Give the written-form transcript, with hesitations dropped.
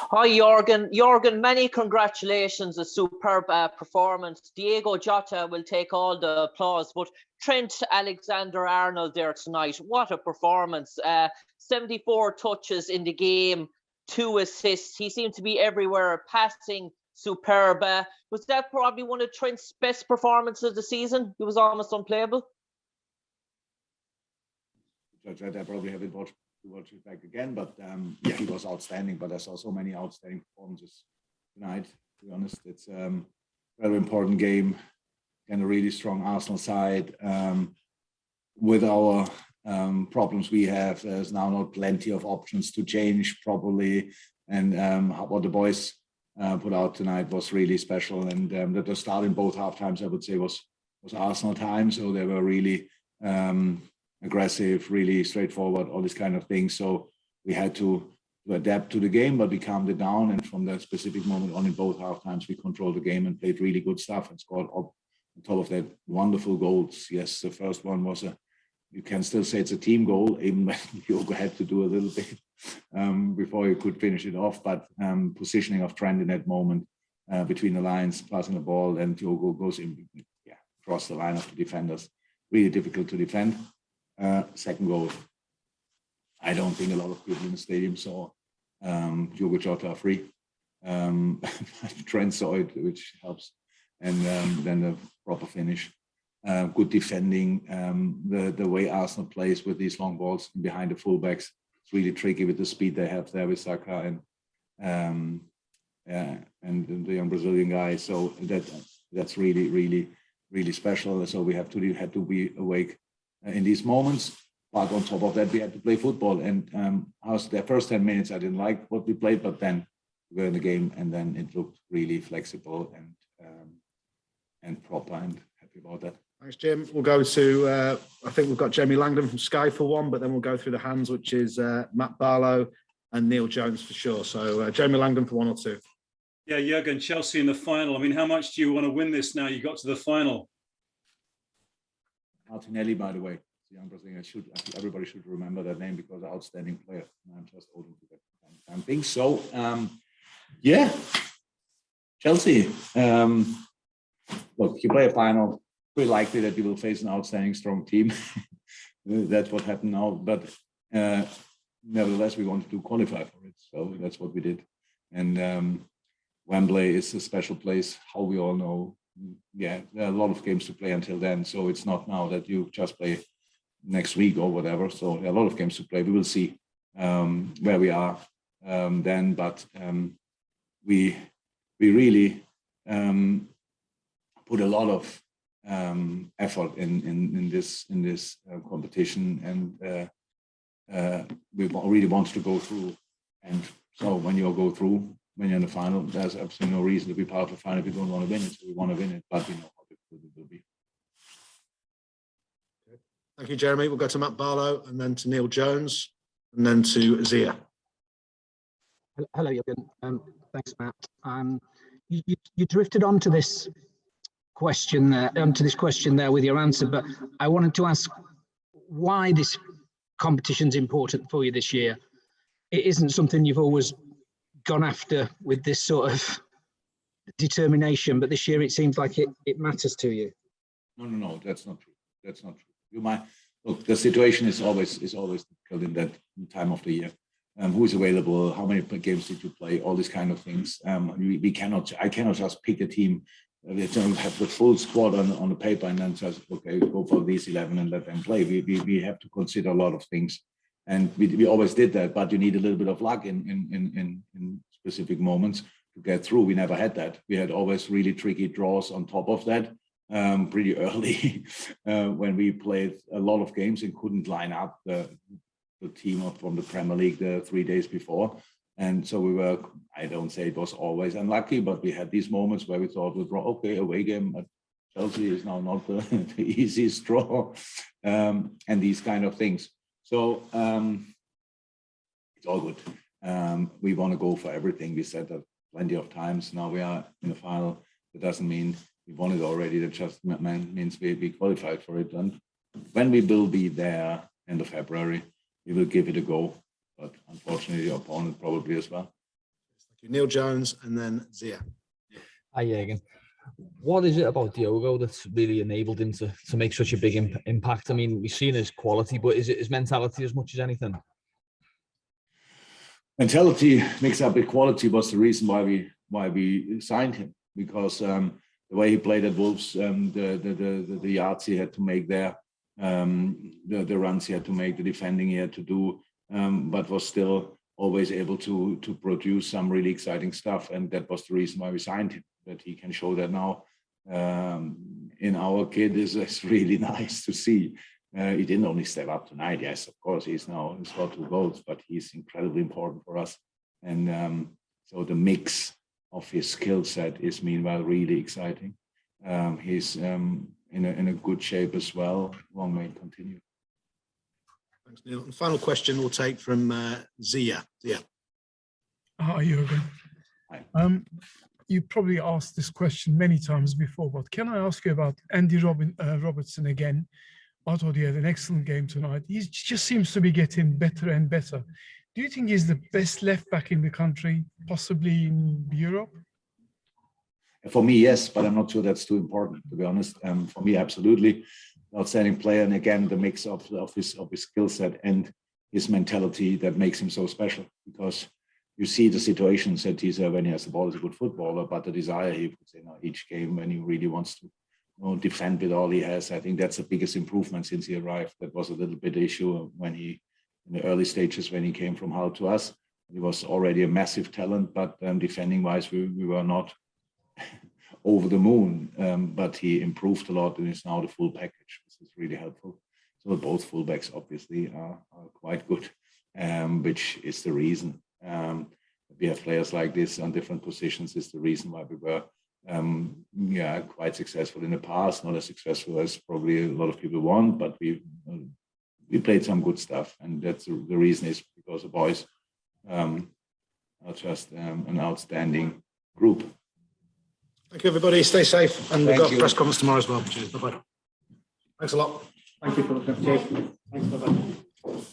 Hi, Jurgen. Jurgen, many congratulations. A superb performance. Diego Jota will take all the applause, but Trent Alexander-Arnold there tonight. What a performance. 74 touches in the game, 2 assists. He seemed to be everywhere, passing superb. Was that probably one of Trent's best performances of the season? He was almost unplayable. Judge, I probably haven't watched it back again, but yeah, he was outstanding. But I saw so many outstanding performances tonight. To be honest, it's a very important game and a really strong Arsenal side. With our problems we have, there's now not plenty of options to change properly. And what the boys put out tonight was really special. And the start in both half times, I would say, was Arsenal time. So they were really aggressive, really straightforward, all these kind of things. So we had to adapt to the game, but we calmed it down. And from that specific moment on in both half times, we controlled the game and played really good stuff and scored up on top of that wonderful goals. Yes, the first one was you can still say it's a team goal, even when Diogo had to do a little bit before you could finish it off. But positioning of Trent in that moment between the lines, passing the ball, and Diogo goes in, across the line of the defenders. Really difficult to defend. Second goal, I don't think a lot of people in the stadium saw Diogo Jota free. Trent saw it, which helps. And then the proper finish. Good defending. The way Arsenal plays with these long balls behind the fullbacks, it's really tricky with the speed they have there with Saka and the young Brazilian guy. So that's really special. So we had to be awake in these moments. But on top of that, we had to play football. And the first 10 minutes, I didn't like what we played, but then we were in the game, and then it looked really flexible and proper, and happy about that. Thanks, Jim. We'll go to, I think we've got Jamie Langdon from Sky for one, but then we'll go through the hands, which is Matt Barlow and Neil Jones for sure. So Jamie Langdon for one or two. Yeah, Jurgen, Chelsea in the final. I mean, how much do you want to win this now you got to the final? Martinelli, by the way, the young Brazilian. Everybody should remember that name because an outstanding player. I'm just holding to that kind of thing. So, yeah, Chelsea. Look, you play a final, pretty likely that you will face an outstanding, strong team. That's what happened now. But nevertheless, we wanted to qualify for it. So that's what we did. And Wembley is a special place, how we all know. Yeah, there are a lot of games to play until then. So it's not now that you just play next week or whatever. So there are a lot of games to play. We will see where we are then. But we really put a lot of effort in this competition, and we really wanted to go through. And so when you go through, when you're in the final, there's absolutely no reason to be part of the final if you don't want to win it. So we want to win it, but we know how difficult it will be. Thank you, Jeremy. We'll go to Matt Barlow and then to Neil Jones and then to Zia. Hello, Jurgen. Thanks, Matt. You drifted onto this question there with your answer, but I wanted to ask why this competition's important for you this year. It isn't something you've always gone after with this sort of determination, but this year it seems like it matters to you. No, that's not true. That's not true. You might look. The situation is always difficult in that time of the year. Who is available? How many games did you play? All these kind of things. I cannot just pick a team. We don't have the full squad on the paper and then just go for these 11 and let them play. We have to consider a lot of things. And we always did that, but you need a little bit of luck in specific moments to get through. We never had that. We had always really tricky draws on top of that pretty early when we played a lot of games and couldn't line up the team from the Premier League the 3 days before. And so we were, I don't say it was always unlucky, but we had these moments where we thought, away game, but Chelsea is now not the easiest draw and these kind of things. So it's all good. We want to go for everything. We said that plenty of times. Now we are in the final. It doesn't mean we won it already. That just means we qualified for it. And when we will be there end of February, we will give it a go. But unfortunately, the opponent probably as well. Neil Jones and then Zia. Hi, Jurgen. What is it about Diogo that's really enabled him to make such a big impact? I mean, we've seen his quality, but is it his mentality as much as anything? Mentality mixed up with quality was the reason why we signed him, because the way he played at Wolves, the yards he had to make there, the runs he had to make, the defending he had to do, but was still always able to produce some really exciting stuff, and that was the reason why we signed him. That he can show that now in our kid is really nice to see. He didn't only step up tonight. Yes, of course, he's got 2 goals, but he's incredibly important for us. And so the mix of his skill set is meanwhile really exciting. He's in a good shape as well. Long may it continue. Thanks, Neil. And final question we'll take from Zia. Zia. Hi, Jurgen. Hi. You probably asked this question many times before, but can I ask you about Andy Robertson again? I thought he had an excellent game tonight. He just seems to be getting better and better. Do you think he's the best left back in the country, possibly in Europe? For me, yes, but I'm not sure that's too important, to be honest. For me, absolutely. Outstanding player, and again, the mix of his skill set and his mentality that makes him so special, because you see the situations that he's when he has the ball as a good footballer, but the desire he puts in each game when he really wants to defend with all he has. I think that's the biggest improvement since he arrived. That was a little bit issue when in the early stages when he came from Hull to us. He was already a massive talent, but defending wise, we were not over the moon. But he improved a lot and is now the full package. This is really helpful. So both fullbacks obviously are quite good, which is the reason we have players like this on different positions. Is the reason why we were quite successful in the past. Not as successful as probably a lot of people want, but we played some good stuff, and that's the reason is because the boys are just an outstanding group. Thank you, everybody. Stay safe, and we've got you. a press conference tomorrow as well. Cheers. Bye-bye. Thanks a lot. Thank you for the Thanks. Bye-bye.